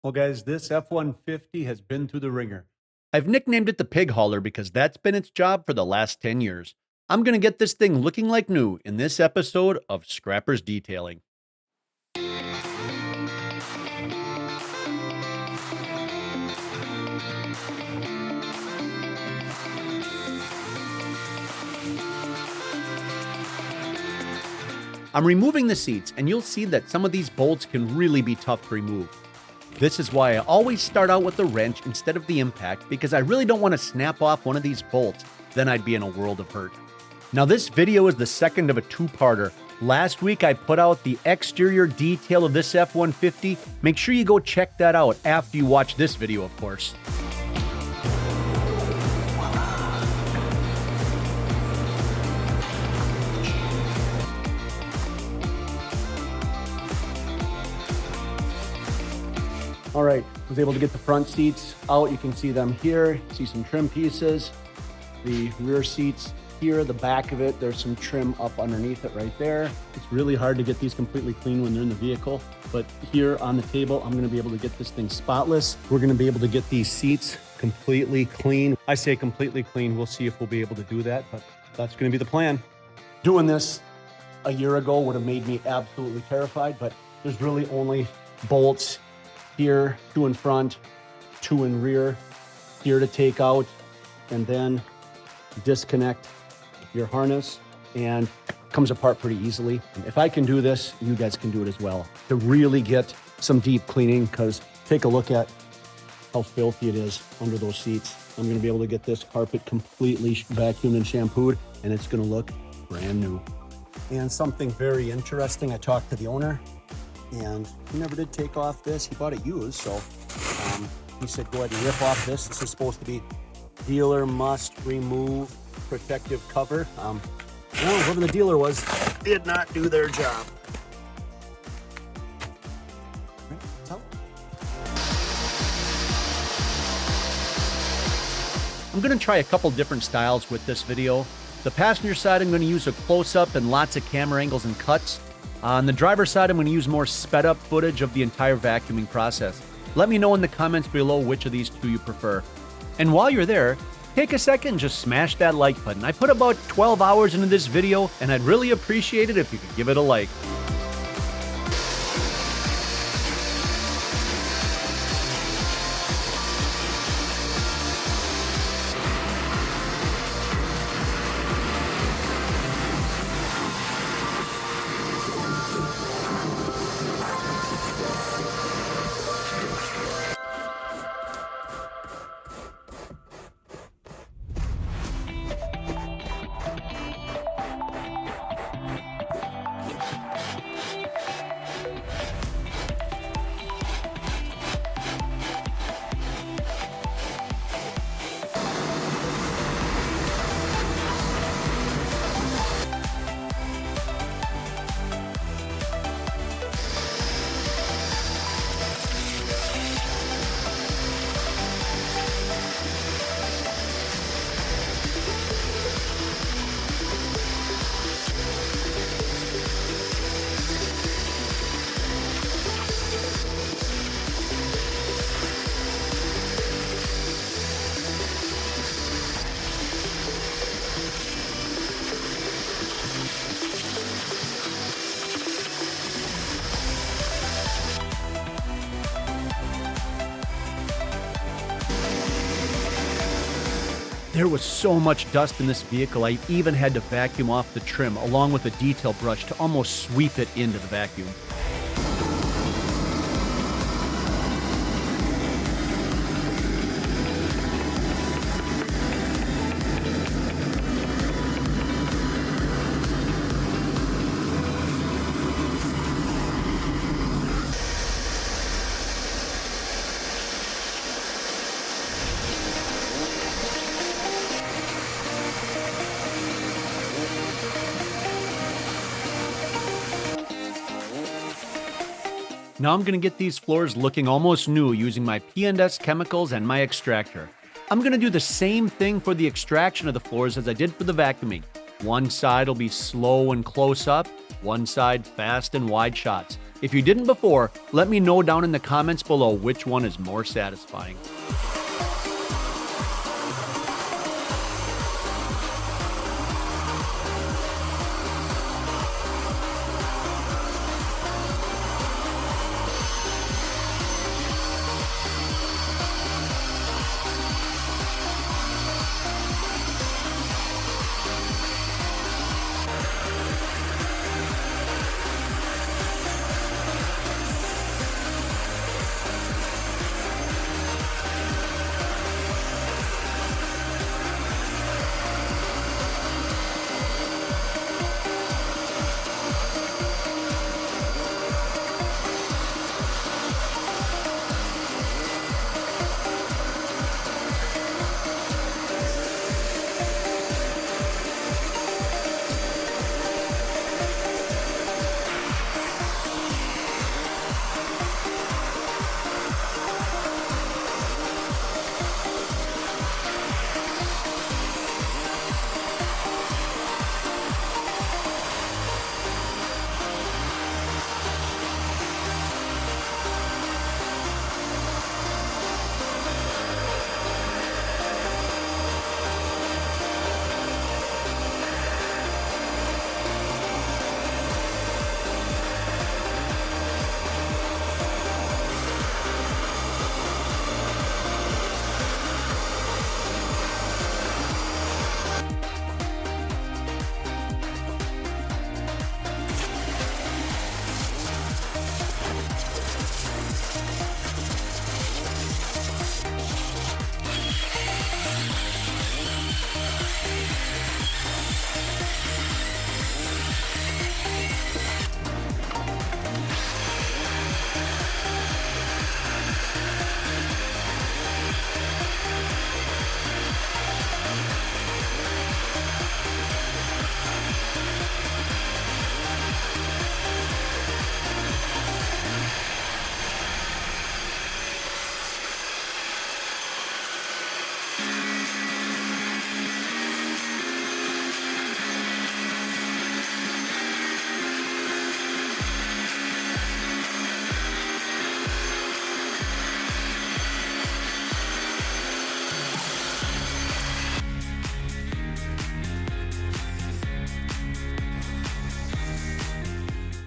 Well, guys, this F-150 has been through the ringer. I've nicknamed it the pig hauler because that's been its job for the last 10 years. I'm going to get this thing looking like new in this episode of Scrappers Detailing. I'm removing the seats, and you'll see that some of these bolts can really be tough to remove. This is why I always start out with the wrench instead of the impact, because I really don't want to snap off one of these bolts, then I'd be in a world of hurt. Now this video is the second of a two-parter. Last week I put out the exterior detail of this F-150. Make sure you go check that out after you watch this video, of course. All right, I was able to get the front seats out. You can see them here. See some trim pieces. The rear seats here, the back of it, there's some trim up underneath it right there. It's really hard to get these completely clean when they're in the vehicle, but here on the table, I'm gonna be able to get this thing spotless. We're gonna be able to get these seats completely clean. I say completely clean. We'll see if we'll be able to do that, but that's gonna be the plan. Doing this a year ago would have made me absolutely terrified, but there's really only bolts here, two in front, two in rear, here to take out, and then disconnect your harness, and comes apart pretty easily. If I can do this, you guys can do it as well. To really get some deep cleaning, because take a look at how filthy it is under those seats. I'm gonna be able to get this carpet completely vacuumed and shampooed, and it's gonna look brand new. And something very interesting, I talked to the owner, and he never did take off this. He bought it used, so he said, go ahead and rip off this. This is supposed to be dealer must remove protective cover. Well, whoever the dealer was did not do their job. So, I'm gonna try a couple different styles with this video. The passenger side, I'm gonna use a close-up and lots of camera angles and cuts. On the driver's side, I'm going to use more sped-up footage of the entire vacuuming process. Let me know in the comments below which of these two you prefer. And while you're there, take a second and just smash that like button. I put about 12 hours into this video, and I'd really appreciate it if you could give it a like. There was so much dust in this vehicle, I even had to vacuum off the trim along with a detail brush to almost sweep it into the vacuum. Now I'm going to get these floors looking almost new using my P&S chemicals and my extractor. I'm going to do the same thing for the extraction of the floors as I did for the vacuuming. One side will be slow and close up, one side fast and wide shots. If you didn't before, let me know down in the comments below which one is more satisfying.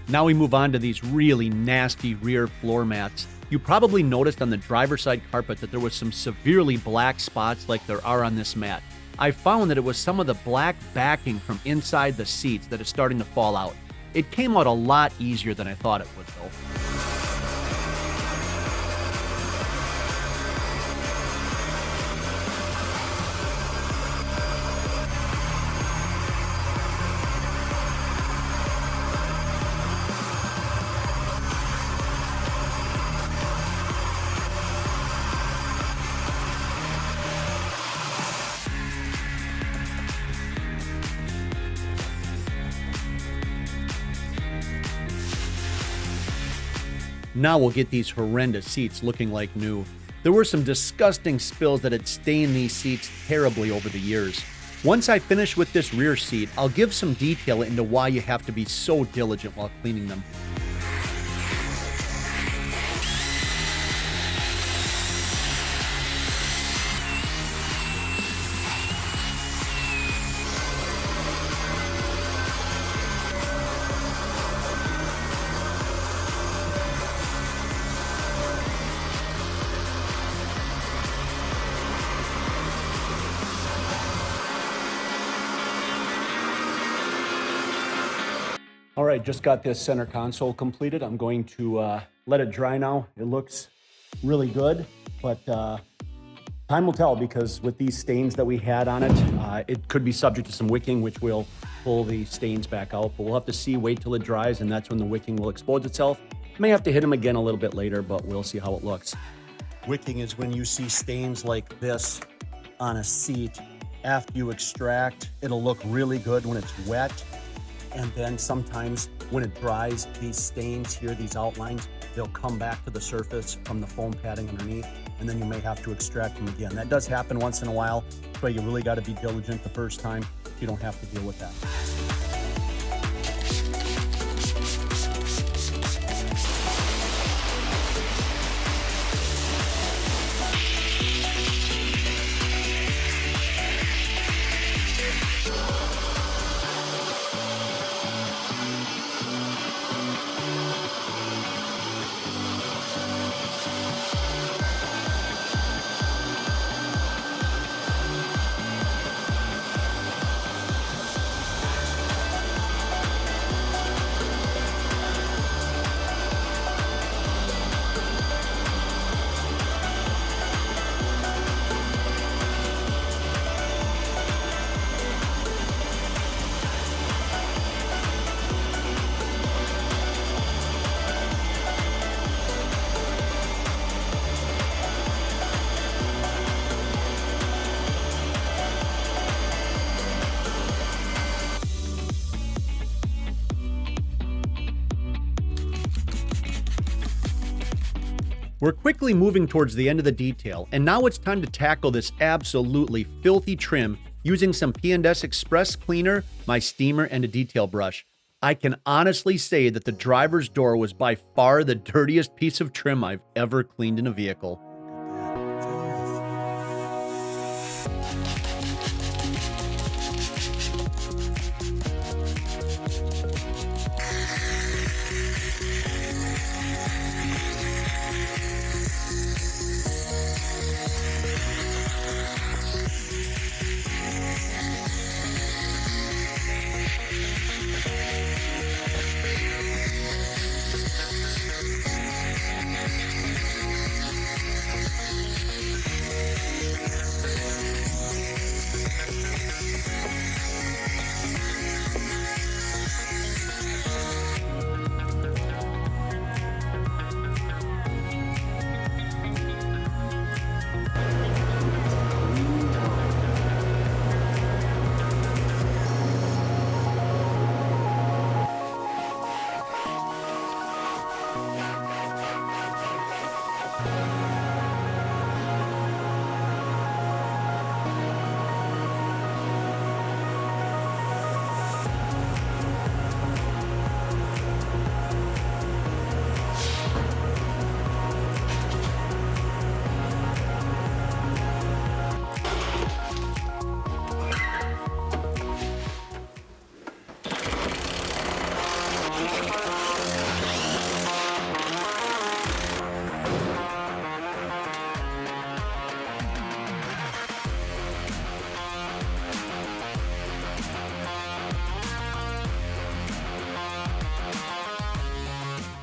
Now we move on to these really nasty rear floor mats. You probably noticed on the driver's side carpet that there was some severely black spots like there are on this mat. I found that it was some of the black backing from inside the seats that is starting to fall out. It came out a lot easier than I thought it would though. Now we'll get these horrendous seats looking like new. There were some disgusting spills that had stained these seats terribly over the years. Once I finish with this rear seat, I'll give some detail into why you have to be so diligent while cleaning them. All right, just got this center console completed. I'm going to let it dry now. It looks really good, but time will tell because with these stains that we had on it, it could be subject to some wicking, which will pull the stains back out. But we'll have to see, wait till it dries, and that's when the wicking will expose itself. May have to hit them again a little bit later, but we'll see how it looks. Wicking is when you see stains like this on a seat. After you extract, it'll look really good when it's wet. And then sometimes when it dries, these stains here, these outlines, they'll come back to the surface from the foam padding underneath, and then you may have to extract them again. That does happen once in a while, but you really got to be diligent the first time. You don't have to deal with that. We're quickly moving towards the end of the detail, and now it's time to tackle this absolutely filthy trim using some P&S Express cleaner, my steamer, and a detail brush. I can honestly say that the driver's door was by far the dirtiest piece of trim I've ever cleaned in a vehicle.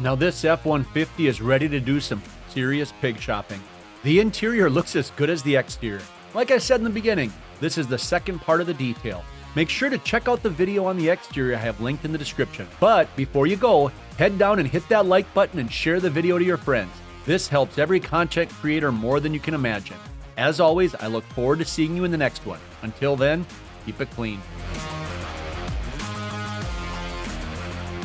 Now this F-150 is ready to do some serious pig shopping. The interior looks as good as the exterior. Like I said in the beginning, this is the second part of the detail. Make sure to check out the video on the exterior I have linked in the description. But before you go, head down and hit that like button and share the video to your friends. This helps every content creator more than you can imagine. As always, I look forward to seeing you in the next one. Until then, keep it clean.